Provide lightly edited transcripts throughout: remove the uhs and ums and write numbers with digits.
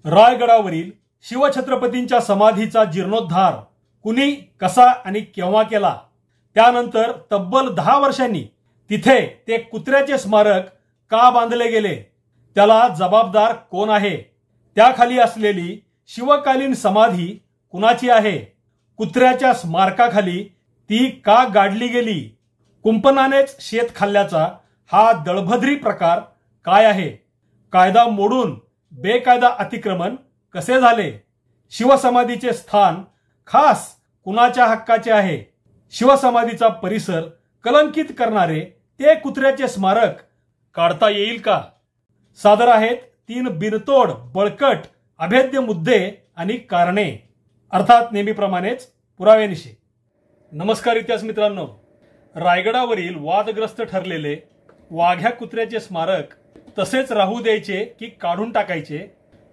रायगडावरील शिवछत्रपतींच्या समाधीचा जीर्णोद्धार कुणी, कसा आणि केव्हा केला? त्यानंतर तब्बल 10 वर्षांनी तिथे ते कुत्र्याचे स्मारक का बांधले गेले? त्याला जबाबदार कोण आहे? त्याखाली असलेली शिवकालीन समाधी कुणाची आहे? कुत्र्याच्या स्मारकाखाली ती का गाडली गेली? कुंपणानेच शेत खाल्ल्याचा हा दळभद्री प्रकार काय आहे? कायदा मोडून बेकायदा अतिक्रमण कसे झाले? शिवसमाधीचे स्थान खास कुणाच्या हक्काचे आहे? शिवसमाधीचा परिसर कलंकित करणारे ते कुत्र्याचे स्मारक काढता येईल का? सादर आहेत 3 बिनतोड, बळकट, अभेद्य मुद्दे आणि कारणे, अर्थात नेहमीप्रमाणेच पुराव्यानिशी. नमस्कार इतिहास मित्रांनो. रायगडावरील वादग्रस्त ठरलेले वाघ्या कुत्र्याचे स्मारक तसेच राहू द्यायचे की काढून टाकायचे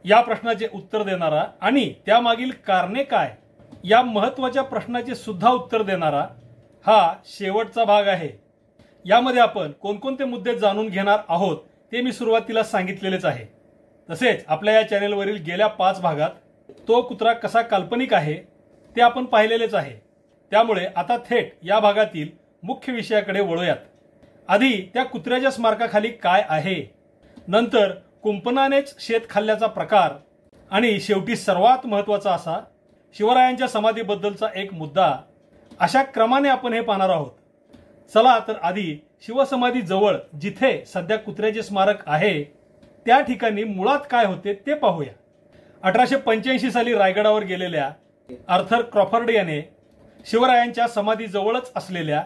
या प्रश्नाचे उत्तर देणारा आणि त्यामागील कारणे काय या महत्त्वाच्या प्रश्नाचे सुद्धा उत्तर देणारा हा शेवटचा भाग आहे. यामध्ये आपण कोणकोणते मुद्दे जाणून घेणार आहोत ते मी सुरुवातीला सांगितलेलेच आहे. तसेच आपल्या या चॅनेलवरील गेल्या 5 भागात तो कुत्रा कसा काल्पनिक आहे ते आपण पाहिलेलेच आहे. त्यामुळे आता थेट या भागातील मुख्य विषयाकडे वळूयात. आधी त्या कुत्र्याच्या स्मारकाखाली काय आहे, नंतर कुंपणानेच शेत खाल्ल्याचा प्रकार आणि शेवटी सर्वात महत्त्वाचा असा शिवरायांच्या समाधीबद्दलचा एक मुद्दा. अशा क्रमाने आपण हे पाहणार आहोत. चला तर आधी शिवसमाधी जवळ जिथे सध्या कुत्र्याचे स्मारक आहे त्या ठिकाणी मुळात काय होते ते पाहूया. 1885 साली रायगडावर गेलेल्या आर्थर क्रॉफर्ड याने शिवरायांच्या समाधी जवळच असलेल्या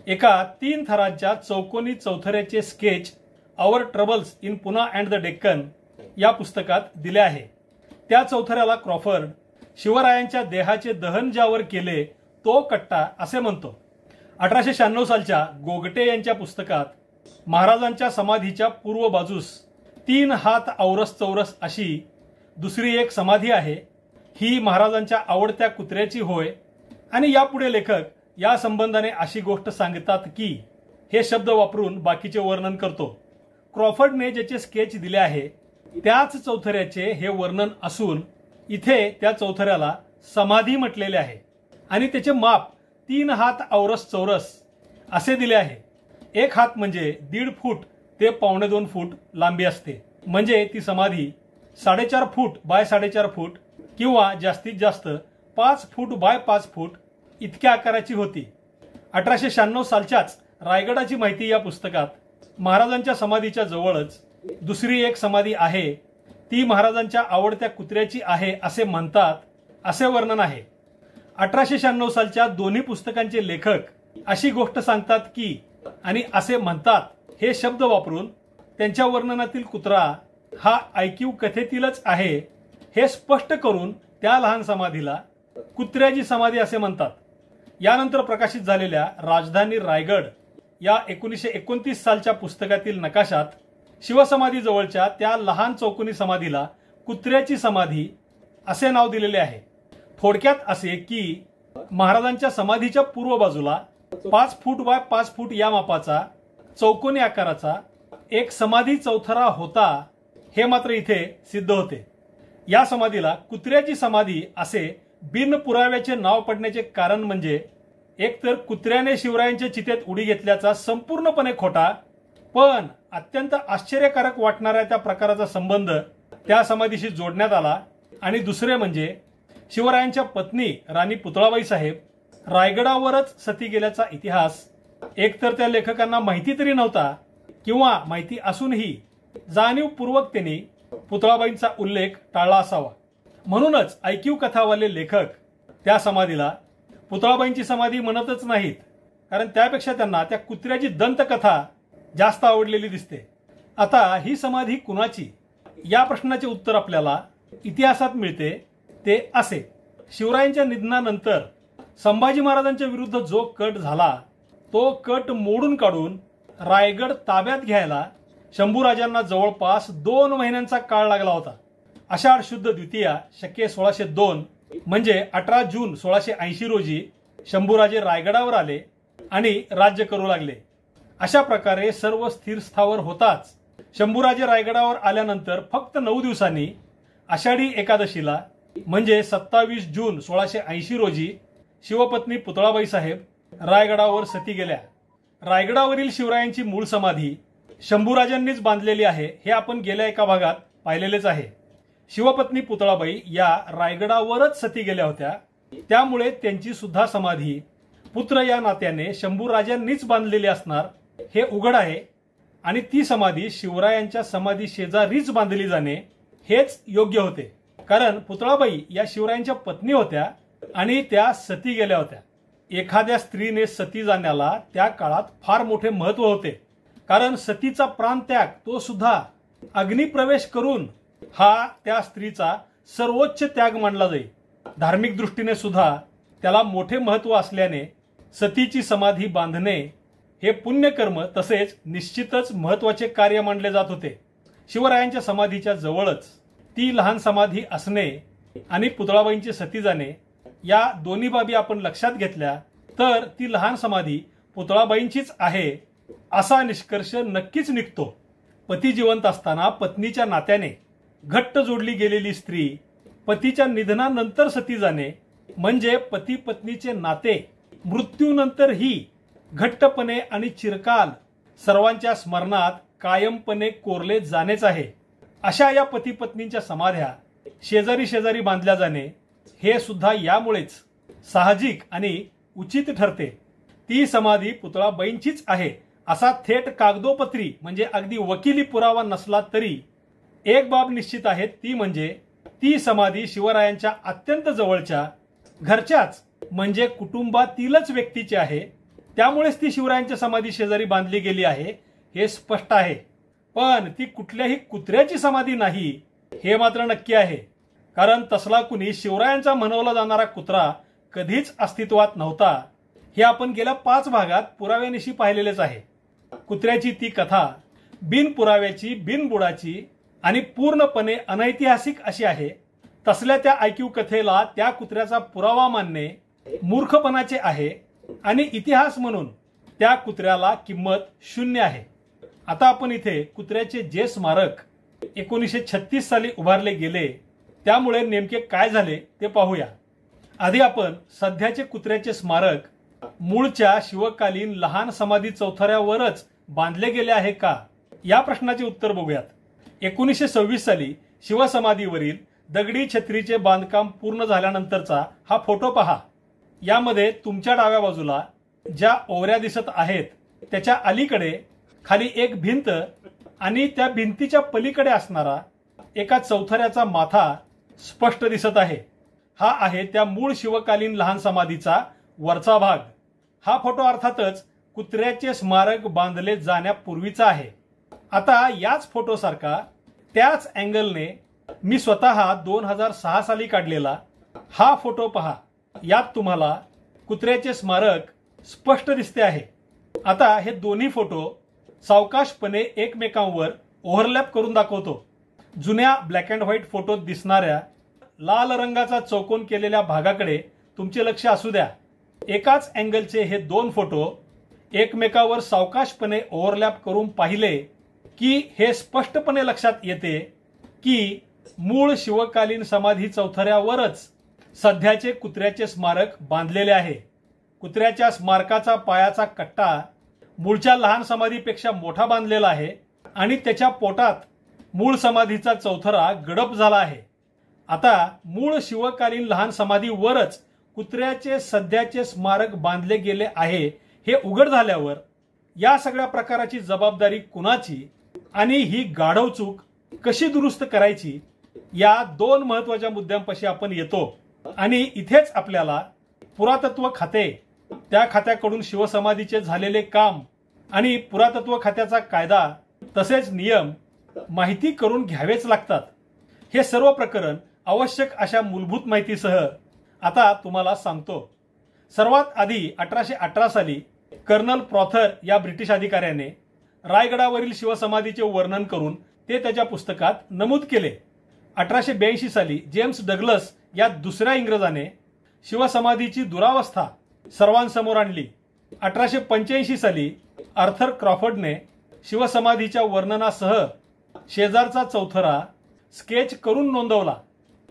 एका 3 थरांच्या चौकोनी चौथऱ्याचे sketch our troubles in Poona and the Deccan या पुस्तकात दिले आहे. त्या चौथऱ्याला क्रॉफर्ड शिवरायांच्या देहाचे दहन ज्यावर केले तो कट्टा असे म्हणतो. 1896 सालच्या गोगटे यांच्या पुस्तकात महाराजांच्या समाधीच्या पूर्व बाजूस 3 हात औरस चौरस अशी दुसरी एक समाधी आहे. ही महाराजांच्या आवडत्या कुत्र्याची होय. आणि यापुढे लेखक या संबंधाने अशी गोष्ट सांगतात की हे शब्द वापरून बाकीचे वर्णन करतो. क्रॉफर्डने ज्याचे स्केच दिले आहे त्याच चौथऱ्याचे हे वर्णन असून इथे त्या चौथऱ्याला समाधी म्हटलेले आहे आणि त्याचे माप 3 हात औरस चौरस असे दिले आहे. 1 हात म्हणजे 1.5 फूट ते 2.25 फूट लांबी असते. म्हणजे ती समाधी 4.5 फूट बाय 4.5 फूट किंवा जास्तीत जास्त 5 फूट बाय 5 फूट इतक्या आकाराची होती. 1896 सालच्याच रायगडाची माहिती या पुस्तकात महाराजांच्या समाधीच्या जवळच दुसरी एक समाधी आहे, ती महाराजांच्या आवडत्या कुत्र्याची आहे असे म्हणतात, असे वर्णन आहे. 1896 सालच्या दोन्ही पुस्तकांचे लेखक अशी गोष्ट सांगतात की आणि असे म्हणतात हे शब्द वापरून त्यांच्या वर्णनातील कुत्रा हा ऐकीव कथेतीलच आहे हे स्पष्ट करून त्या लहान समाधीला कुत्र्याची समाधी असे म्हणतात. यानंतर प्रकाशित झालेल्या राजधानी रायगड या 1929 सालच्या पुस्तकातील नकाशात शिवसमाधी जवळच्या त्या लहान चौकोनी समाधीला कुत्र्याची समाधी असे नाव दिलेले आहे. थोडक्यात असे की महाराजांच्या समाधीच्या पूर्व बाजूला 5 फूट बाय 5 फूट या मापाचा चौकोनी आकाराचा एक समाधी चौथरा होता हे मात्र इथे सिद्ध होते. या समाधीला कुत्र्याची समाधी असे बिन पुराव्याचे नाव पडण्याचे कारण म्हणजे एकतर कुत्र्याने शिवरायांच्या चितेत उडी घेतल्याचा संपूर्णपणे खोटा पण अत्यंत आश्चर्यकारक वाटणाऱ्या त्या प्रकाराचा संबंध त्या समाधीशी जोडण्यात आला आणि दुसरे म्हणजे शिवरायांच्या पत्नी राणी पुतळाबाई साहेब रायगडावरच सती गेल्याचा इतिहास एकतर त्या लेखकांना माहिती तरी नव्हता किंवा माहिती असूनही जाणीवपूर्वक त्यांनी पुतळाबाईंचा उल्लेख टाळला असावा. म्हणूनच ऐकीव कथावाले लेखक त्या समाधीला पुतळाबाईंची समाधी म्हणतच नाहीत, कारण त्यापेक्षा त्यांना त्या कुत्र्याची दंतकथा जास्त आवडलेली दिसते. आता ही समाधी कुणाची या प्रश्नाचे उत्तर आपल्याला इतिहासात मिळते ते असे. शिवरायांच्या निधनानंतर संभाजी महाराजांच्या विरुद्ध जो कट झाला तो कट मोडून काढून रायगड ताब्यात घ्यायला शंभूराजांना जवळपास 2 महिन्यांचा काळ लागला होता. आषाढ शुद्ध द्वितीया शके 1602 म्हणजे 18 जून 1680 रोजी शंभूराजे रायगडावर आले आणि राज्य करू लागले. अशा प्रकारे सर्व स्थिर स्थावर होताच शंभूराजे रायगडावर आल्यानंतर फक्त 9 दिवसांनी आषाढी एकादशीला म्हणजे 27 जून 1680 रोजी शिवपत्नी पुतळाबाई साहेब रायगडावर सती गेल्या। रायगडावरील शिवरायांची मूळ समाधी शंभूराजांनीच बांधलेली आहे हे आपण गेल्या एका भागात पाहिलेलेच आहे। शिवपत्नी पुतळाबाई या रायगडावरच सती गेल्या होत्या, त्यामुळे त्यांची सुद्धा समाधी पुत्र या नात्याने शंभूराजांनीच बांधलेली असणार हे उघड आहे आणि ती समाधी शिवरायांच्या समाधी शेजारीच बांधली जाणे हेच योग्य होते, कारण पुतळाबाई या शिवरायांच्या पत्नी होत्या आणि त्या सती गेल्या होत्या। एखाद्या स्त्रीने सती जाण्याला त्या काळात फार मोठे महत्व होते, कारण सतीचा प्राणत्याग तो सुद्धा अग्निप्रवेश करून हा त्या स्त्रीचा सर्वोच्च त्याग मानला जाई। धार्मिक दृष्टीने सुद्धा त्याला मोठे महत्व असल्याने सतीची समाधी बांधणे हे पुण्यकर्म तसेच निश्चितच महत्वाचे कार्य मानले जात होते। शिवरायांच्या समाधीच्या जवळच ती लहान समाधी असणे आणि पुतळाबाईंची सती जाणे या दोन्ही बाबी आपण लक्षात घेतल्या तर ती लहान समाधी पुतळाबाईंचीच आहे असा निष्कर्ष नक्कीच निघतो। पती जिवंत असताना पत्नीच्या नात्याने घट्ट जोडली गेलेली स्त्री पतीच्या निधनानंतर सती जाणे म्हणजे पती पत्नीचे नाते मृत्यूनंतरही घट्टपणे आणि चिरकाल सर्वांच्या स्मरणात कायमपणे कोरले जाणेच आहे। अशा या पती पत्नींच्या समाध्या शेजारी शेजारी बांधल्या जाणे हे सुद्धा यामुळेच साहजिक आणि उचित ठरते। ती समाधी पुतळाबाईंचीच आहे असा थेट कागदोपत्री म्हणजे अगदी वकिली पुरावा नसला तरी एक बाब निश्चित आहे, ती म्हणजे ती समाधी शिवरायांच्या अत्यंत जवळच्या घरच्याच म्हणजे कुटुंबातीलच व्यक्तीची आहे, त्यामुळेच ती शिवरायांच्या समाधी शेजारी बांधली गेली आहे हे स्पष्ट आहे। पण ती कुठल्याही कुत्र्याची समाधी नाही हे मात्र नक्की आहे, कारण तसला कुणी शिवरायांचा म्हणवला जाणारा कुत्रा कधीच अस्तित्वात नव्हता हे आपण गेल्या 5 भागात पुराव्यानिशी पाहिलेलेच आहे। कुत्र्याची ती कथा बिन पुराव्याची, बिनबुडाची आणि पूर्णपणे अनैतिहासिक अशी आहे। तसल्या त्या ऐकीव कथेला त्या कुत्र्याचा पुरावा मानणे मूर्खपणाचे आहे आणि इतिहास म्हणून त्या कुत्र्याला किंमत 0 आहे। आता आपण इथे कुत्र्याचे जे स्मारक 1936 साली उभारले गेले त्यामुळे नेमके काय झाले ते पाहूया। आधी आपण सध्याचे कुत्र्याचे स्मारक मूळच्या शिवकालीन लहान समाधी चौथऱ्यावरच बांधले गेले आहे का या प्रश्नाचे उत्तर बघूयात। 1926 साली शिवसमाधीवरील दगडी छत्रीचे बांधकाम पूर्ण झाल्यानंतरचा हा फोटो पहा। यामध्ये तुमच्या डाव्या बाजूला ज्या ओवऱ्या दिसत आहेत त्याच्या अलीकडे खाली एक भिंत आणि त्या भिंतीच्या पलीकडे असणारा एका चौथऱ्याचा माथा स्पष्ट दिसत आहे। हा आहे त्या मूळ शिवकालीन लहान समाधीचा वरचा भाग। हा फोटो अर्थातच कुत्र्याचे स्मारक बांधले जाण्यापूर्वीचा आहे। आता याच फोटो सारखा त्याच अँगलने मी स्वतः 2006 साली काढलेला हा फोटो पहा। यात तुम्हाला कुत्र्याचे स्मारक स्पष्ट दिसते आहे। आता हे दोन्ही फोटो सावकाशपणे एकमेकांवर ओव्हरलॅप करून दाखवतो। जुन्या ब्लॅक अँड व्हाईट फोटोत दिसणाऱ्या लाल रंगाचा चौकोन केलेल्या भागाकडे तुमचे लक्ष असू द्या। एकाच अँगलचे हे 2 फोटो एकमेकावर सावकाशपणे ओव्हरलॅप करून पाहिले की हे स्पष्टपणे लक्षात येते की मूळ शिवकालीन समाधी चौथऱ्यावरच सध्याचे कुत्र्याचे स्मारक बांधलेले आहे। कुत्र्याच्या स्मारकाचा पायाचा कट्टा मूळच्या लहान समाधीपेक्षा मोठा बांधलेला आहे आणि त्याच्या पोटात मूळ समाधीचा चौथरा गडप झाला आहे। आता मूळ शिवकालीन लहान समाधीवरच कुत्र्याचे सध्याचे स्मारक बांधले गेले आहे हे उघड झाल्यावर या सगळ्या प्रकाराची जबाबदारी कुणाची आणि ही गाढव चूक कशी दुरुस्त करायची या 2 महत्त्वाच्या मुद्द्यांपाशी आपण येतो आणि इथेच आपल्याला पुरातत्व खाते, त्या खात्याकडून शिवसमाधीचे झालेले काम आणि पुरातत्व खात्याचा कायदा तसेच नियम माहिती करून घ्यावेच लागतात। हे सर्व प्रकरण आवश्यक अशा मूलभूत माहितीसह आता तुम्हाला सांगतो। सर्वात आधी 1818 साली कर्नल प्रॉथर या ब्रिटिश अधिकाऱ्याने रायगडावरील शिवसमाधीचे वर्णन करून ते त्याच्या पुस्तकात नमूद केले। 1882 साली जेम्स डग्लस या दुसऱ्या इंग्रजाने शिवसमाधीची दुरावस्था सर्वांसमोर आणली। 1885 साली आर्थर क्रॉफर्डने शिवसमाधीच्या वर्णनासह शेजारचा चौथरा स्केच करून नोंदवला.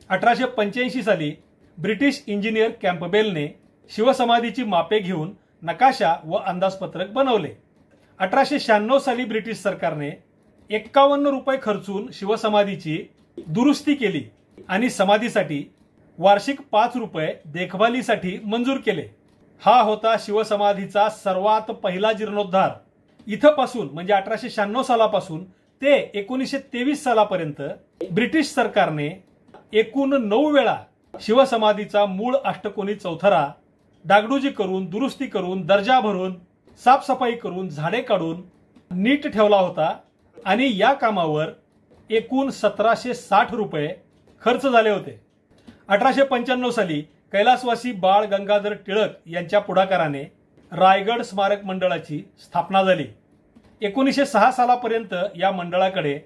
1885 साली ब्रिटिश इंजिनियर कॅम्पबेलने शिवसमाधीची मापे घेऊन नकाशा व अंदाजपत्रक बनवले. 1896 साली ब्रिटिश सरकारने 51 रुपये खर्चून शिवसमाधीची दुरुस्ती केली आणि समाधीसाठी वार्षिक 5 रुपये देखभालीसाठी मंजूर केले. हा होता शिवसमाधीचा सर्वात पहिला जीर्णोद्धार. इथपासून म्हणजे 1896 सालापासून ते 1923 सालापर्यंत ब्रिटिश सरकारने एकूण 9 वेळा शिवसमाधीचा मूळ अष्टकोनी चौथरा डागडुजी करून, दुरुस्ती करून, दर्जा भरून, साफसफाई करून, झाडे काढून नीट ठेवला होता आणि या कामावर एकूण 1760 रुपये खर्च झाले होते. 1895 साली कैलासवासी बाळ गंगाधर टिळक यांच्या पुढाकाराने रायगड स्मारक मंडळाची स्थापना झाली. 1906 सालापर्यंत या मंडळाकडे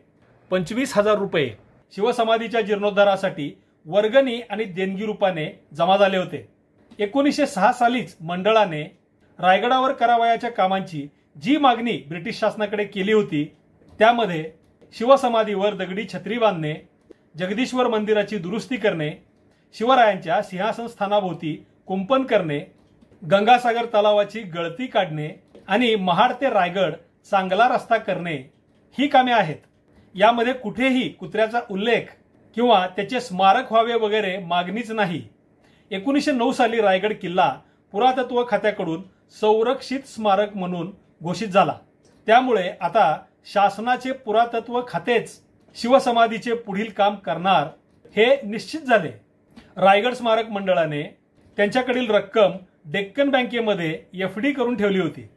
25,000 रुपये शिवसमाधीच्या जीर्णोद्धारासाठी वर्गणी आणि देणगी रूपाने जमा झाले होते. 1906 सालीच मंडळाने रायगडावर करावयाच्या कामांची जी मागणी ब्रिटिश शासनाकडे केली होती त्यामध्ये शिवसमाधीवर दगडी छत्री बांधणे, जगदीश्वर मंदिराची दुरुस्ती करणे, शिवरायांच्या सिंहासन स्थानाभोवती कुंपण करणे, गंगासागर तलावाची गळती काढणे आणि महाड ते रायगड चांगला रस्ता करणे ही कामे आहेत. यामध्ये कुठेही कुत्र्याचा उल्लेख किंवा त्याचे स्मारक व्हावे वगैरे मागणीच नाही. 1909 साली रायगड किल्ला पुरातत्व खात्याकडून संरक्षित स्मारक म्हणून घोषित झाला. त्यामुळे आता शासनाचे पुरातत्व खातेच शिवसमाधीचे पुढील काम करणार हे निश्चित झाले. रायगड स्मारक मंडळाने त्यांच्याकडील रक्कम डेक्कन बँकेमध्ये FD करून ठेवली होती.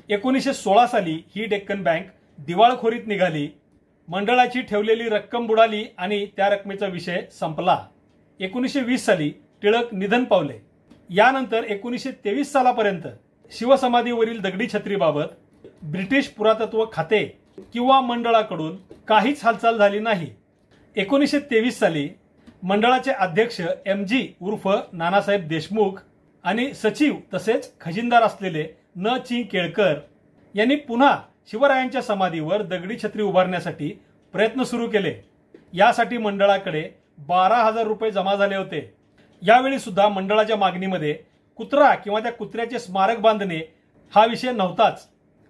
1916 साली ही डेक्कन बँक दिवाळखोरीत निघाली. मंडळाची ठेवलेली रक्कम बुडाली आणि त्या रकमेचा विषय संपला. 1920 साली टिळक निधन पावले. यानंतर 1923 सालापर्यंत शिवसमाधीवरील दगडी छत्रीबाबत ब्रिटिश पुरातत्व खाते किंवा मंडळाकडून काहीच हालचाल झाली नाही. 1923 साली मंडळाचे अध्यक्ष MG उर्फ नानासाहेब देशमुख आणि सचिव तसेच खजिनदार असलेले न.चि. केळकर यांनी पुन्हा शिवरायांच्या समाधीवर दगडी छत्री उभारण्यासाठी प्रयत्न सुरू केले. यासाठी मंडळाकडे 12,000 रुपये जमा झाले होते. यावेळी सुद्धा मंडळाच्या मागणीमध्ये कुत्रा किंवा त्या कुत्र्याचे स्मारक बांधणे हा विषय नव्हताच.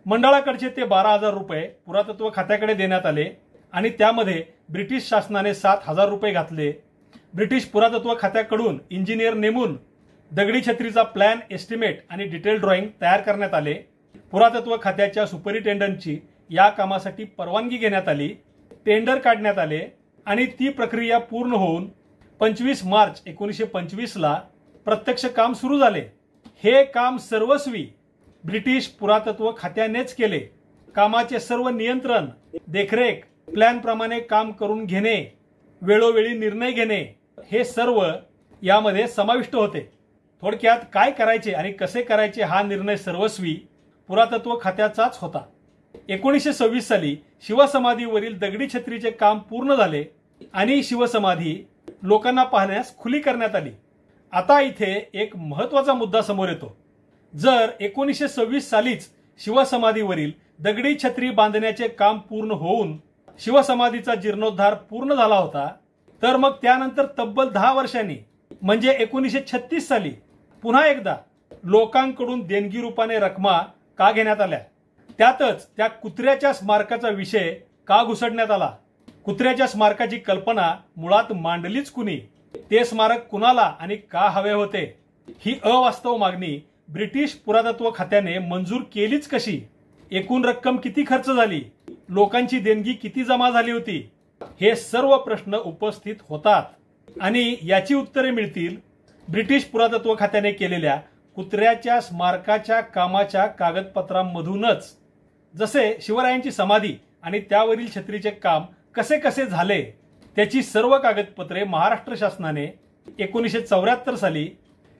मंडळाकडचे ते 12,000 रुपये पुरातत्व खात्याकडे देण्यात आले आणि त्यामध्ये ब्रिटिश शासनाने 7,000 रुपये घातले. ब्रिटिश पुरातत्व खात्याकडून इंजिनियर नेमून दगडी छत्रीचा प्लॅन, एस्टिमेट आणि डिटेल ड्रॉइंग तयार करण्यात आले. पुरातत्व खात्याच्या सुपरिटेंडंटची या कामासाठी परवानगी घेण्यात आली. टेंडर काढण्यात आले आणि ती प्रक्रिया पूर्ण होऊन 25 मार्च 1925 ला प्रत्यक्ष काम सुरू झाले. हे काम सर्वस्वी ब्रिटिश पुरातत्व खात्यानेच केले. कामाचे सर्व नियंत्रण, देखरेख, प्लॅन प्रमाणे काम करून घेणे, वेळोवेळी निर्णय घेणे हे सर्व यामध्ये समाविष्ट होते. थोडक्यात काय करायचे आणि कसे करायचे हा निर्णय सर्वस्वी पुरातत्व खात्याचाच होता. 1926 साली शिवसमाधीवरील दगडी छत्रीचे काम पूर्ण झाले आणि शिवसमाधी लोकांना पाहण्यास खुली करण्यात आली. आता इथे एक महत्त्वाचा मुद्दा समोर येतो. जर 1926 सालीच शिवसमाधीवरील दगडी छत्री बांधण्याचे काम पूर्ण होऊन शिवसमाधीचा जीर्णोद्धार पूर्ण झाला होता तर मग त्यानंतर तब्बल 10 वर्षांनी म्हणजे 1936 साली पुन्हा एकदा लोकांकडून देणगी रूपाने रकमा का घेण्यात आल्या? त्यातच त्या कुत्र्याच्या स्मारकाचा विषय का घुसडण्यात आला? कुत्र्याच्या स्मारकाची कल्पना मुळात मांडलीच कुणी? ते स्मारक कुणाला आणि का हवे होते? ही अवास्तव मागणी ब्रिटिश पुरातत्व खात्याने मंजूर केलीच कशी? एकूण रक्कम किती खर्च झाली? लोकांची देणगी किती जमा झाली होती? हे सर्व प्रश्न उपस्थित होतात आणि याची उत्तरे मिळतील ब्रिटिश पुरातत्व खात्याने केलेल्या कुत्र्याच्या स्मारकाच्या कामाच्या कागदपत्रांमधूनच. जसे शिवरायांची समाधी आणि त्यावरील छत्रीचे काम कसे कसे झाले त्याची सर्व कागदपत्रे महाराष्ट्र शासनाने 1974 साली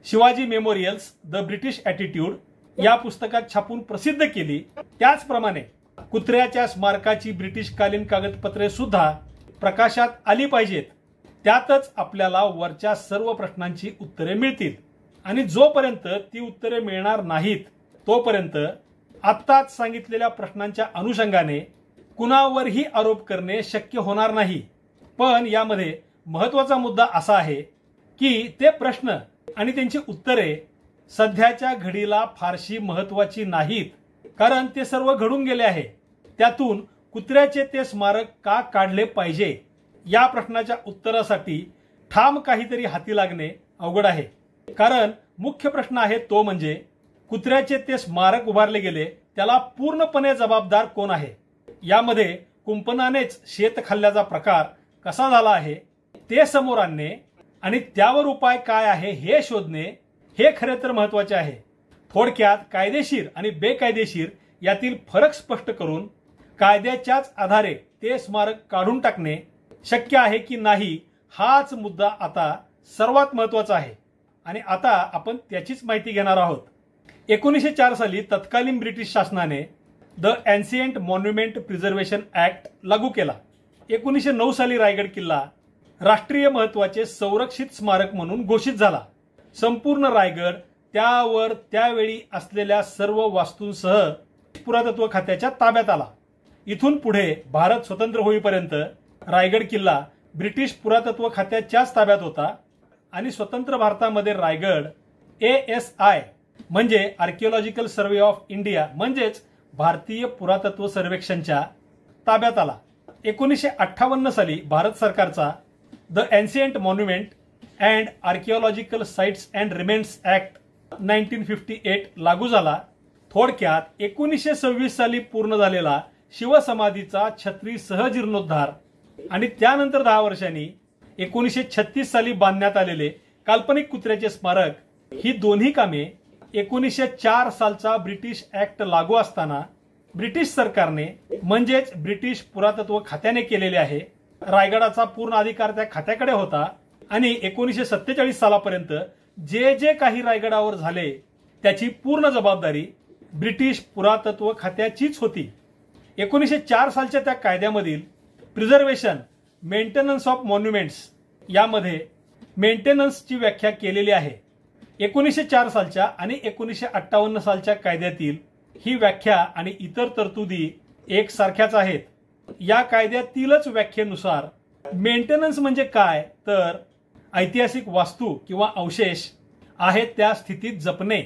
Shivaji memorials the British attitude या पुस्तकात छापून प्रसिद्ध केली. त्याचप्रमाणे कुत्र्याच्या स्मारकाची ब्रिटिशकालीन कागदपत्रे सुद्धा प्रकाशात आली पाहिजेत. त्यातच आपल्याला वरच्या सर्व प्रश्नांची उत्तरे मिळतील आणि जोपर्यंत ती उत्तरे मिळणार नाहीत तोपर्यंत आत्ताच सांगितलेल्या प्रश्नांच्या अनुषंगाने कुणावरही आरोप करणे शक्य होणार नाही. पण यामध्ये महत्त्वाचा मुद्दा असा आहे की ते प्रश्न आणि त्यांची उत्तरे सध्याच्या घडीला फारशी महत्त्वाची नाहीत, कारण ते सर्व घडून गेले आहे. त्यातून कुत्र्याचे ते स्मारक का काढले पाहिजे या प्रश्नाच्या उत्तरासाठी ठाम काहीतरी हाती लागणे अवघड आहे. कारण मुख्य प्रश्न आहे तो म्हणजे कुत्र्याचे ते स्मारक उभारले गेले त्याला पूर्णपणे जबाबदार कोण आहे. यामध्ये कुंपणानेच शेत खाल्ल्याचा प्रकार कसा झाला आहे ते समोर आणणे आणि त्यावर उपाय काय आहे हे शोधणे हे खरे तर महत्त्वाचे आहे. थोडक्यात कायदेशीर आणि बेकायदेशीर यातील फरक स्पष्ट करून कायद्याच्याच आधारे ते स्मारक काढून टाकणे शक्य आहे की नाही हाच मुद्दा आता सर्वात महत्त्वाचा आहे आणि आता आपण त्याचीच माहिती घेणार आहोत. 1904 साली तत्कालीन ब्रिटिश शासनाने the ancient monument preservation act लागू केला. 1909 साली रायगड किल्ला राष्ट्रीय महत्त्वाचे संरक्षित स्मारक म्हणून घोषित झाला. संपूर्ण रायगड त्यावर त्यावेळी असलेल्या सर्व वास्तूंसह पुरातत्व खात्याच्या ताब्यात आला. इथून पुढे भारत स्वतंत्र होईपर्यंत रायगड किल्ला ब्रिटिश पुरातत्व खात्याच्याच ताब्यात होता आणि स्वतंत्र भारतामध्ये रायगड ASI म्हणजे आर्किओलॉजिकल सर्व्हे ऑफ इंडिया म्हणजेच भारतीय पुरातत्व सर्वेक्षणच्या ताब्यात आला. 1958 साली भारत सरकारचा the ancient monument and archaeological sites and remains act 1958 लागू झाला. थोडक्यात 1926 साली पूर्ण झालेला शिवसमाधीचा छत्रीसह जीर्णोद्धार आणि त्यानंतर 10 वर्षांनी 1936 साली बांधण्यात आलेले काल्पनिक कुत्र्याचे स्मारक ही दोन्ही कामे 1904 सालचा ब्रिटिश ऍक्ट लागू असताना ब्रिटिश सरकारने म्हणजेच ब्रिटिश पुरातत्व खात्याने केलेले आहे. रायगडाचा पूर्ण अधिकार त्या खात्याकडे होता आणि 1947 सालापर्यंत जे जे काही रायगडावर झाले त्याची पूर्ण जबाबदारी ब्रिटिश पुरातत्व खात्याचीच होती. 1904 सालच्या त्या कायद्यामधील प्रिझर्वेशन मेंटेनन्स ऑफ मॉन्युमेंट्स यामध्ये मेंटेनन्सची व्याख्या केलेली आहे. 1904 सालच्या आणि 1958 सालच्या कायद्यातील ही व्याख्या आणि इतर तरतुदी एकसारख्याच आहेत. या कायद्यातीलच व्याख्येनुसार मेंटेनन्स म्हणजे काय तर ऐतिहासिक वास्तू किंवा अवशेष आहेत त्या स्थितीत जपणे,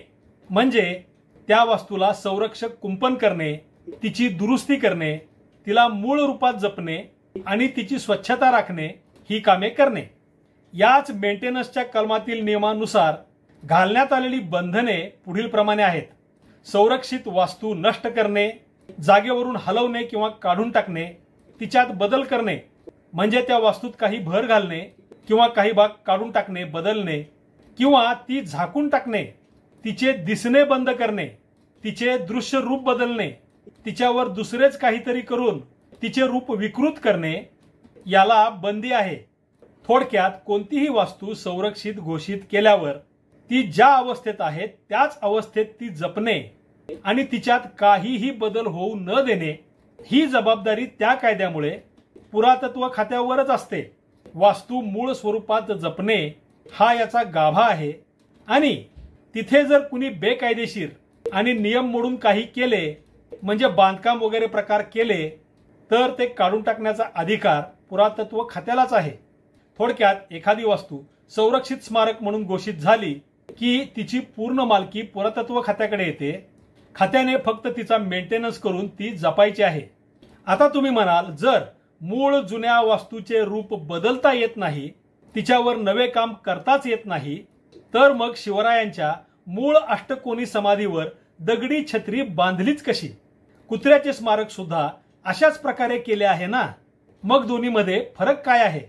म्हणजे त्या वास्तूला संरक्षक कुंपण करणे, तिची दुरुस्ती करणे, तिला मूळ रूपात जपणे आणि तिची स्वच्छता राखणे ही कामे करणे. याच मेंटेनन्सच्या कलमातील नियमानुसार घालण्यात आलेली बंधने पुढील प्रमाणे आहेत. संरक्षित वास्तू नष्ट करणे, जागेवरून हलवणे किंवा काढून टाकणे, तिच्यात बदल करणे म्हणजे त्या वास्तूत काही भर घालणे किंवा काही भाग काढून टाकणे, बदलणे किंवा ती झाकून टाकणे, तिचे दिसणे बंद करणे, तिचे दृश्य रूप बदलणे, तिच्यावर दुसरेच काहीतरी करून तिचे रूप विकृत करणे याला बंदी आहे. थोडक्यात कोणतीही वास्तू संरक्षित घोषित केल्यावर ती ज्या अवस्थेत आहे त्याच अवस्थेत ती जपणे आणि तिच्यात काहीही बदल होऊ न देणे ही जबाबदारी त्या कायद्यामुळे पुरातत्व खात्यावरच असते. वास्तू मूळ स्वरूपात जपणे हा याचा गाभा आहे आणि तिथे जर कुणी बेकायदेशीर आणि नियम मोडून काही केले म्हणजे बांधकाम वगैरे प्रकार केले तर ते काढून टाकण्याचा अधिकार पुरातत्व खात्यालाच आहे. थोडक्यात एखादी वास्तू संरक्षित स्मारक म्हणून घोषित झाली की तिची पूर्ण मालकी पुरातत्व खात्याकडे येते. खात्याने फक्त तिचा मेंटेनन्स करून ती जपायची आहे. आता तुम्ही म्हणाल जर मूळ जुन्या वास्तूचे रूप बदलता येत नाही, तिच्यावर नवे काम करताच येत नाही, तर मग शिवरायांच्या मूळ अष्टकोनी समाधीवर दगडी छत्री बांधलीच कशी? कुत्र्याचे स्मारक सुद्धा अशाच प्रकारे केले आहे ना. मग दोन्हीमध्ये फरक काय आहे?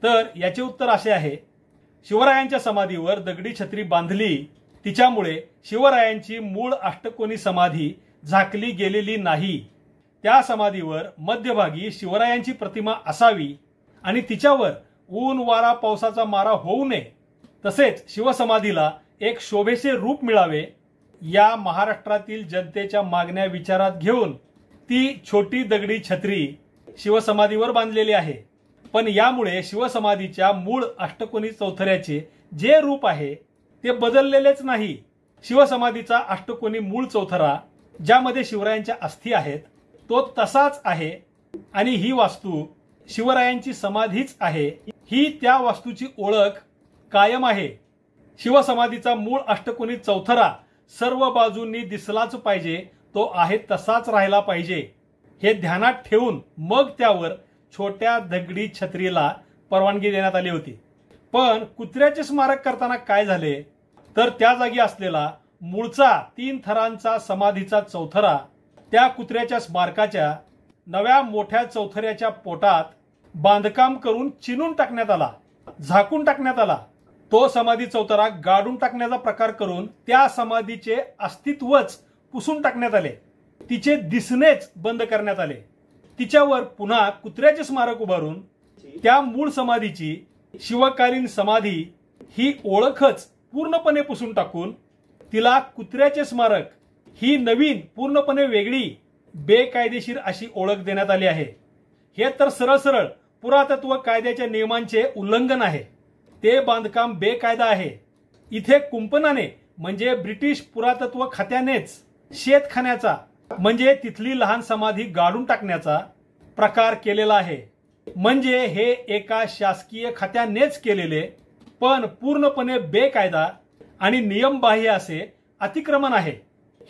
तर याचे उत्तर असे आहे, शिवरायांच्या समाधीवर दगडी छत्री बांधली तिच्यामुळे शिवरायांची मूळ अष्टकोनी समाधी झाकली गेलेली नाही. त्या समाधीवर मध्यभागी शिवरायांची प्रतिमा असावी आणि तिच्यावर ऊन वारा पावसाचा मारा होऊ नये, तसेच शिवसमाधीला एक शोभेचे रूप मिळावे या महाराष्ट्रातील जनतेच्या मागण्या विचारात घेऊन ती छोटी दगडी छत्री शिवसमाधीवर बांधलेली आहे. पण यामुळे शिवसमाधीच्या मूळ अष्टकोनी चौथऱ्याचे जे रूप आहे ते बदललेलेच नाही. शिवसमाधीचा अष्टकोनी मूळ चौथरा ज्यामध्ये शिवरायांच्या अस्थी आहेत तो तसाच आहे आणि ही वास्तू शिवरायांची समाधीच आहे ही त्या वास्तूची ओळख कायम आहे। शिवसमाधीचा मूळ अष्टकोनी चौथरा सर्व बाजूंनी दिसलाच पाहिजे, तो आहे तसाच राहिला पाहिजे हे ध्यानात ठेवून मग त्यावर छोट्या दगडी छत्रीला परवानगी देण्यात आली होती। पण कुत्र्याचे स्मारक करताना काय झाले तर त्या जागी असलेला मूळचा 3 थरांचा समाधीचा चौथरा त्या कुत्र्याच्या स्मारकाच्या नव्या मोठ्या चौथऱ्याच्या पोटात बांधकाम करून चिनून टाकण्यात आला, झाकून टाकण्यात आला। तो समाधी चौथरा गाडून टाकण्याचा प्रकार करून त्या समाधीचे अस्तित्वच पुसून टाकण्यात आले, तिचे दिसणेच बंद करण्यात आले। तिच्यावर पुन्हा कुत्र्याचे स्मारक उभारून त्या मूळ समाधीची शिवकालीन समाधी ही ओळखच पूर्णपणे पुसून टाकून तिला कुत्र्याचे स्मारक ही नवीन पूर्णपणे वेगळी बेकायदेशीर अशी ओळख देण्यात आली आहे। हे तर सरळ सरळ पुरातत्व कायद्याच्या नियमांचे उल्लंघन आहे। ते बांधकाम बेकायदा आहे। इथे कुंपणाने म्हणजे ब्रिटिश पुरातत्व खात्यानेच शेतखान्याचा म्हणजे तिथली लहान समाधी गाडून टाकण्याचा प्रकार केलेला आहे। म्हणजे हे एका शासकीय खात्यानेच केलेले पण पूर्णपणे बेकायदा आणि नियमबाह्य असे अतिक्रमण आहे।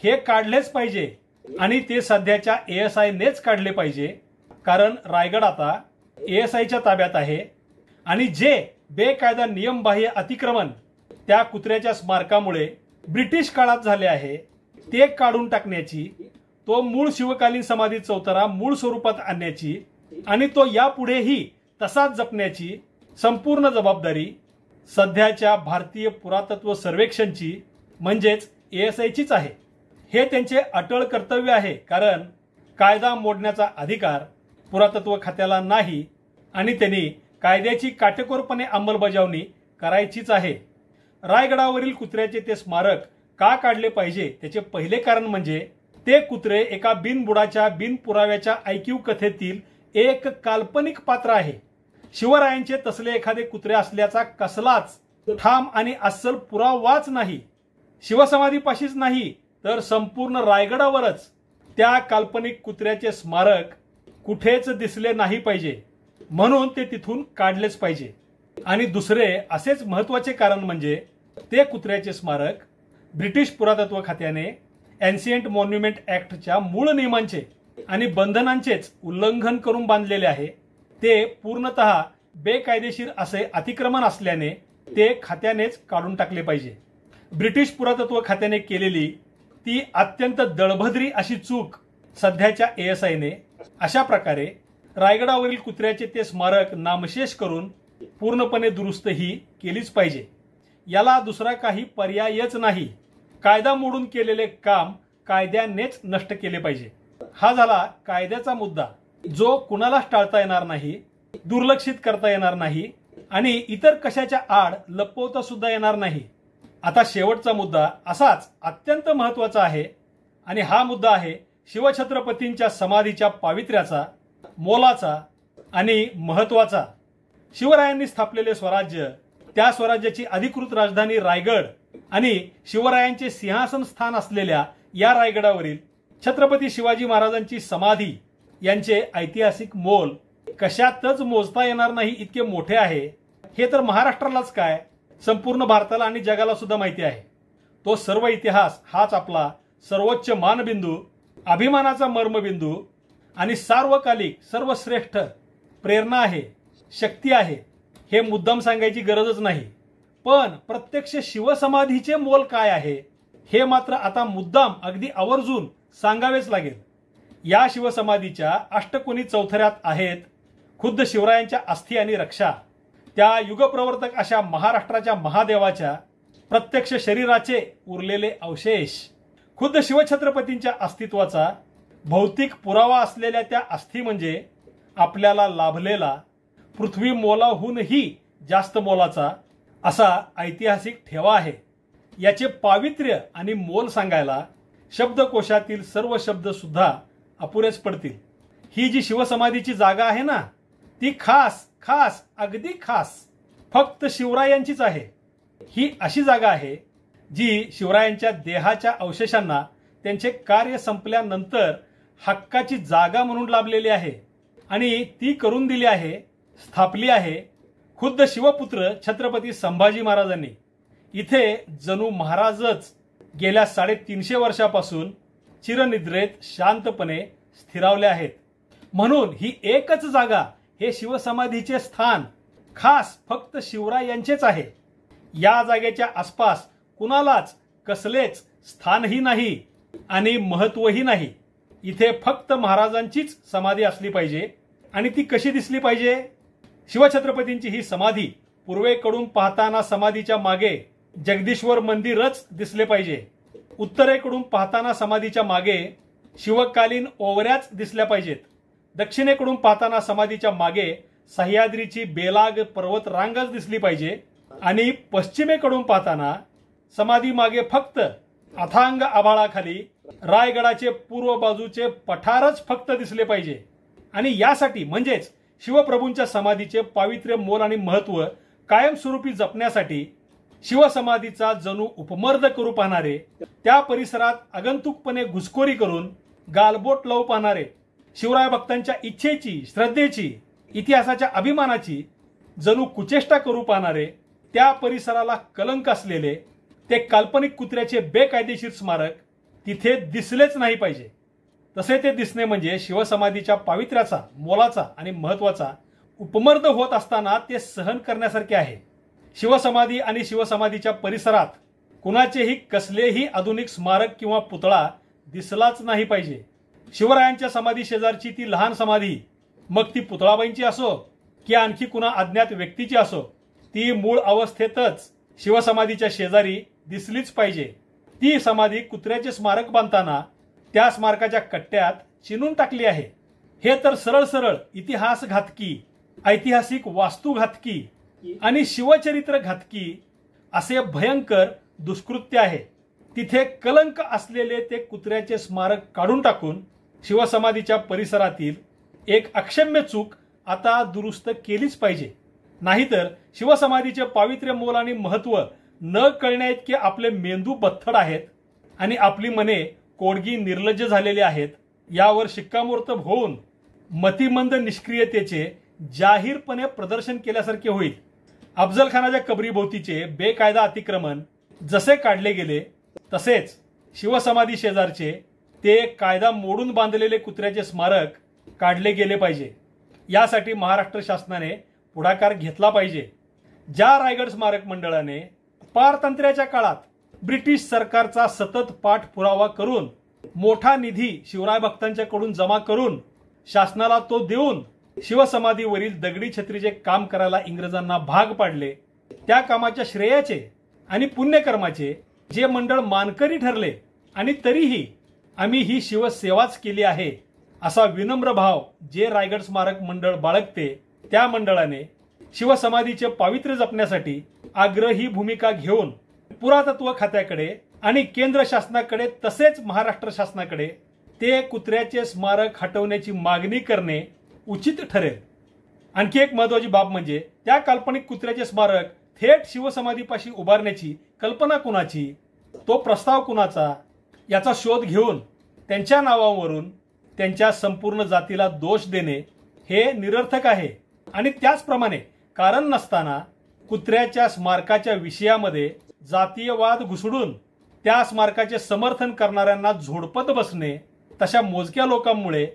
हे काढलेच पाहिजे आणि ते सध्याच्या ASI नेच काढले पाहिजे, कारण रायगड आता ASIच्या ताब्यात आहे आणि जे बेकायदा नियमबाह्य अतिक्रमण त्या कुत्र्याच्या स्मारकामुळे ब्रिटिश काळात झाले आहे ते काढून टाकण्याची, तो मूळ शिवकालीन समाधी चौथरा मूळ स्वरूपात आणण्याची आणि तो यापुढेही तसाच जपण्याची संपूर्ण जबाबदारी सध्याच्या भारतीय पुरातत्व सर्वेक्षणची म्हणजेच ASIचीच आहे। हे त्यांचे अटळ कर्तव्य आहे, कारण कायदा मोडण्याचा अधिकार पुरातत्व खात्याला नाही आणि त्यांनी कायद्याची काटेकोरपणे अंमलबजावणी करायचीच आहे। रायगडावरील कुत्र्याचे ते स्मारक का काढले पाहिजे त्याचे पहिले कारण म्हणजे ते कुत्रे एका बिनबुडाच्या बिनपुराव्याच्या ऐकीव कथेतील एक काल्पनिक पात्र आहे। शिवरायांचे तसले एखादे कुत्रे असल्याचा कसलाच ठाम आणि अस्सल पुरावाच नाही। शिवसमाधीपाशीच नाही तर संपूर्ण रायगडावरच त्या काल्पनिक कुत्र्याचे स्मारक कुठेच दिसले नाही पाहिजे, म्हणून ते तिथून काढलेच पाहिजे। आणि दुसरे असेच महत्त्वाचे कारण म्हणजे ते कुत्र्याचे स्मारक ब्रिटिश पुरातत्व खात्याने एन्शियंट मॉन्युमेंट ऍक्टच्या मूळ नियमांचे आणि बंधनांचेच उल्लंघन करून बांधलेले आहे। ते पूर्णतः बेकायदेशीर असे अतिक्रमण असल्याने ते खात्यानेच काढून टाकले पाहिजे। ब्रिटिश पुरातत्व खात्याने केलेली ती अत्यंत दळभद्री अशी चूक सध्याच्या ASIने अशा प्रकारे रायगडावरील कुत्र्याचे ते स्मारक नामशेष करून पूर्णपणे दुरुस्त ही केलीच पाहिजे। याला दुसरा काही पर्यायच नाही। कायदा मोडून केलेले काम कायद्यानेच नष्ट केले पाहिजे। हा झाला कायद्याचा मुद्दा, जो कुणालाच टाळता येणार नाही, दुर्लक्षित करता येणार नाही आणि इतर कशाच्या आड लपवता सुद्धा येणार नाही। आता शेवटचा मुद्दा असाच अत्यंत महत्त्वाचा आहे आणि हा मुद्दा आहे शिवछत्रपतींच्या समाधीच्या पावित्र्याचा, मोलाचा आणि महत्त्वाचा। शिवरायांनी स्थापलेले स्वराज्य, त्या स्वराज्याची अधिकृत राजधानी रायगड आणि शिवरायांचे सिंहासन स्थान असलेल्या या रायगडावरील छत्रपती शिवाजी महाराजांची समाधी यांचे ऐतिहासिक मोल कशातच मोजता येणार नाही इतके मोठे आहे। हे तर महाराष्ट्रालाच काय संपूर्ण भारताला आणि जगाला सुद्धा माहिती आहे। तो सर्व इतिहास हाच आपला सर्वोच्च मानबिंदू, अभिमानाचा मर्मबिंदू आणि सार्वकालिक सर्वश्रेष्ठ प्रेरणा आहे, शक्ती आहे। हे मुद्दाम सांगायची गरजच नाही, पण प्रत्यक्ष शिवसमाधीचे मोल काय आहे हे मात्र आता मुद्दाम अगदी आवर्जून सांगावेच लागेल। या शिवसमाधीच्या अष्टकोनी चौथऱ्यात आहेत खुद्द शिवरायांच्या अस्थी आणि रक्षा, त्या युगप्रवर्तक अशा महाराष्ट्राच्या महादेवाच्या प्रत्यक्ष शरीराचे उरलेले अवशेष, खुद्द शिवछत्रपतींच्या अस्तित्वाचा भौतिक पुरावा असलेल्या त्या अस्थी म्हणजे आपल्याला लाभलेला पृथ्वी मोलाहूनही जास्त मोलाचा असा ऐतिहासिक ठेवा आहे। याचे पावित्र्य आणि मोल सांगायला शब्दकोशातील सर्व शब्द सुद्धा अपुरेच पडतील। ही जी शिवसमाधीची जागा आहे ना, ती खास खास अगदी खास फक्त शिवरायांचीच आहे। ही अशी जागा आहे जी शिवरायांच्या देहाच्या अवशेषांना त्यांचे कार्य संपल्यानंतर हक्काची जागा म्हणून लाभलेली आहे। आणि ती करून दिली आहे, स्थापली आहे खुद्द शिवपुत्र छत्रपती संभाजी महाराजांनी। इथे जणू महाराजच गेल्या 350 वर्षापासून चिरनिद्रेत शांतपणे स्थिरावले आहेत। म्हणून ही एकच जागा, हे शिवसमाधीचे स्थान खास फक्त शिवराय यांचेच आहे। या जागेच्या आसपास कुणालाच कसलेच स्थानही नाही आणि महत्वही नाही। इथे फक्त महाराजांचीच समाधी असली पाहिजे। आणि ती कशी दिसली पाहिजे? शिवछत्रपतींची ही समाधी पूर्वेकडून पाहताना समाधीच्या मागे जगदीश्वर मंदिरच दिसले पाहिजे। उत्तरेकडून पाहताना समाधीच्या मागे शिवकालीन ओवऱ्याच दिसल्या पाहिजेत। दक्षिणेकडून पाहताना समाधीच्या मागे सह्याद्रीची बेलाग पर्वत रांगच दिसली पाहिजे। आणि पश्चिमेकडून पाहताना समाधी मागे फक्त अथांग आभाळाखाली रायगडाचे पूर्व बाजूचे पठारच फक्त दिसले पाहिजे। आणि यासाठी म्हणजेच शिवप्रभूंच्या समाधीचे पावित्र्य, मोल आणि महत्व कायमस्वरूपी जपण्यासाठी शिवसमाधीचा जणू उपमर्द करू पाहणारे, त्या परिसरात आगंतुकपणे घुसखोरी करून गालबोट लावू पाहणारे, शिवराय भक्तांच्या इच्छेची, श्रद्धेची, इतिहासाच्या अभिमानाची जणू कुचेष्टा करू पाहणारे, त्या परिसराला कलंक असलेले ते काल्पनिक कुत्र्याचे बेकायदेशीर स्मारक तिथे दिसलेच नाही पाहिजे। तसे ते दिसणे म्हणजे शिवसमाधीच्या पावित्र्याचा, मोलाचा आणि महत्वाचा उपमर्द होत असताना ते सहन करण्यासारखे आहे। शिवसमाधी आणि शिवसमाधीच्या परिसरात कुणाचेही कसलेही आधुनिक स्मारक किंवा पुतळा दिसलाच नाही पाहिजे। शिवरायांच्या समाधी शेजारची ती लहान समाधी, मग ती पुतळाबाईंची असो की आणखी कुणा अज्ञात व्यक्तीची असो, ती मूळ अवस्थेतच शिवसमाधीच्या शेजारी दिसलीच पाहिजे। ती समाधी कुत्र्याचे स्मारक बांधताना त्या स्मारकाच्या कट्ट्यात चिनून टाकली आहे। हे तर सरळ सरळ इतिहासघातकी, ऐतिहासिक वास्तुघातकी आणि शिवचरित्र घातकी असे भयंकर दुष्कृत्य आहे। तिथे कलंक असलेले ते कुत्र्याचे स्मारक काढून टाकून शिवसमाधीच्या परिसरातील एक अक्षम्य चूक आता दुरुस्त केलीच पाहिजे। नाहीतर शिवसमाधीचे पावित्र्य, मोल आणि महत्व न कळण्याइतके आपले मेंदू बथड आहेत आणि आपली मने कोडगी निर्लज्ज झालेली आहेत, यावर शिक्कामोर्तब होऊन मतिमंद निष्क्रियतेचे जाहीरपणे प्रदर्शन केल्यासारखे होईल। अफजल खानाच्या कबरीभोवतीचे बेकायदा अतिक्रमण जसे काढले गेले, तसेच शिवसमाधी शेजारचे ते कायदा मोडून बांधलेले कुत्र्याचे स्मारक काढले गेले पाहिजे। यासाठी महाराष्ट्र शासनाने पुढाकार घेतला पाहिजे। ज्या रायगड स्मारक मंडळाने पारतंत्र्याच्या काळात ब्रिटिश सरकारचा सतत पाठपुरावा करून मोठा निधी शिवराय भक्तांच्याकडून जमा करून शासनाला तो देऊन शिवसमाधीवरील दगडी छत्रीचे काम करायला इंग्रजांना भाग पाडले, त्या कामाच्या श्रेयाचे आणि पुण्यकर्माचे जे मंडळ मानकरी ठरले आणि तरीही आम्ही ही शिवसेवाच केली आहे असा विनम्र भाव जे रायगड स्मारक मंडळ बाळगते, त्या मंडळाने शिवसमाधीचे पावित्र्य जपण्यासाठी आग्रही भूमिका घेऊन पुरातत्व खात्याकडे आणि केंद्र शासनाकडे तसेच महाराष्ट्र शासनाकडे ते कुत्र्याचे स्मारक हटवण्याची मागणी करणे उचित ठरेल। आणखी एक महत्त्वाची बाब म्हणजे त्या काल्पनिक कुत्र्याचे स्मारक थेट शिवसमाधीपाशी उभारण्याची कल्पना कुणाची, तो प्रस्ताव कुणाचा, याचा शोध घेऊन त्यांच्या नावावरून त्यांच्या संपूर्ण जातीला दोष देणे हे निरर्थक आहे। आणि त्याचप्रमाणे कारण नसताना कुत्र्याच्या स्मारकाच्या विषयामध्ये जातीयवाद घुसडून त्या स्मारकाचे समर्थन करणाऱ्यांना झोडपत बसणे, तशा मोजक्या लोकांमुळे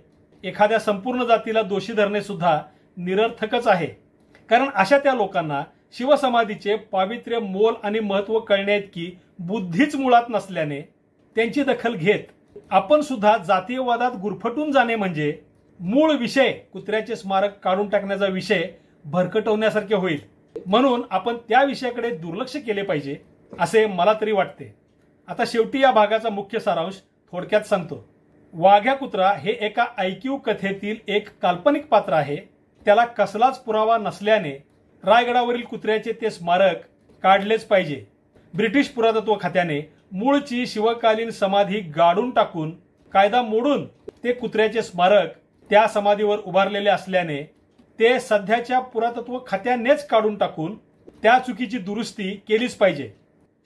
एखाद्या संपूर्ण जातीला दोषी धरणे सुद्धा निरर्थकच आहे। कारण अशा त्या लोकांना शिवसमाधीचे पावित्र्य, मोल आणि महत्व कळण्याइतकी बुद्धीच मुळात नसल्याने त्यांची दखल घेत आपण सुद्धा जातीयवादात गुरफटून जाणे म्हणजे मूळ विषय कुत्र्याचे स्मारक काढून टाकण्याचा विषय भरकटवण्यासारखे होईल। म्हणून आपण त्या विषयाकडे दुर्लक्ष केले पाहिजे असे मला तरी वाटते। आता शेवटी या भागाचा मुख्य सारांश थोडक्यात सांगतो। वाघ्या कुत्रा हे एका ऐकीव कथेतील एक काल्पनिक पात्र आहे। त्याला कसलाच पुरावा नसल्याने रायगडावरील कुत्र्याचे ते स्मारक काढलेच पाहिजे। ब्रिटिश पुरातत्व खात्याने मूळची शिवकालीन समाधी गाडून टाकून कायदा मोडून ते कुत्र्याचे स्मारक त्या समाधीवर उभारलेले असल्याने ते सध्याच्या पुरातत्व खात्यानेच काढून टाकून त्या चुकीची दुरुस्ती केलीच पाहिजे।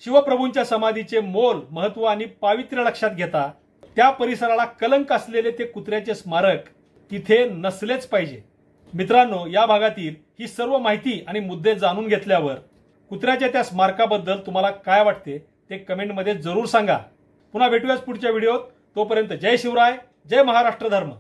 शिवप्रभूंच्या समाधीचे मोल, महत्व आणि पावित्र्य लक्षात घेता त्या परिसराला कलंक असलेले ते कुत्र्याचे स्मारक तिथे नसलेच पाहिजे. मित्रांनो, या भागातील ही सर्व माहिती आणि मुद्दे जाणून घेतल्यावर कुत्र्याच्या त्या स्मारकाबद्दल तुम्हाला काय वाटते ते कमेंटमध्ये जरूर सांगा. पुन्हा भेटूयाच पुढच्या व्हिडिओत. तोपर्यंत जय शिवराय, जय महाराष्ट्र धर्म.